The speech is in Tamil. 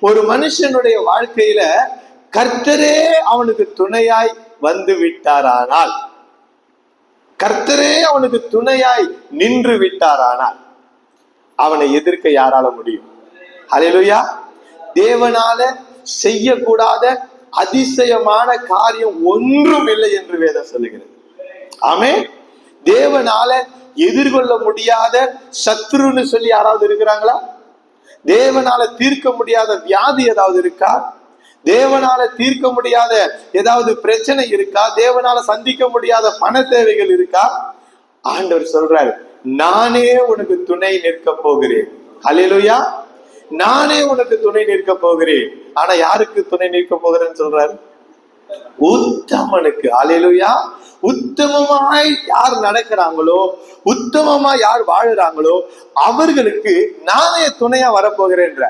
ஒரு மனுஷனுடைய வாழ்க்கையில கர்த்தரே அவனுக்கு துணையாய் வந்து விட்டாரானால், கர்த்தரே அவனுக்கு துணையாய் நின்று விட்டாரானால் அவனை எதிர்க்க யாரால முடியும்? ஹல்லேலூயா. தேவனால செய்யக்கூடாத அதிசயமான காரியம் ஒன்றும் இல்லை என்று வேதம் சொல்லுகிறது. ஆமென். தேவனால எதிர்கொள்ள முடியாத சத்ருன்னு சொல்லி யாராவது இருக்கிறாங்களா? தேவனால தீர்க்க முடியாத வியாதி ஏதாவது இருக்கா? தேவனால தீர்க்க முடியாத ஏதாவது பிரச்சனை இருக்கா? தேவனால சந்திக்க முடியாத பண தேவைகள் இருக்கா? ஆண்டவர் சொல்றாரு, நானே உனக்கு துணை நிற்க போகிறேன். ஹல்லேலூயா. நானே உனக்கு துணை நிற்க போகிறேன். ஆனா யாருக்கு துணை நிற்க போகிறேன்னு சொல்றாரு? உத்தமனுக்கு. ஹல்லேலூயா. உத்தமமாய் யார் நடக்கிறாங்களோ, உத்தமமா யார் வாழுறாங்களோ அவர்களுக்கு நானே துணையா வரப்போகிறேன்ற.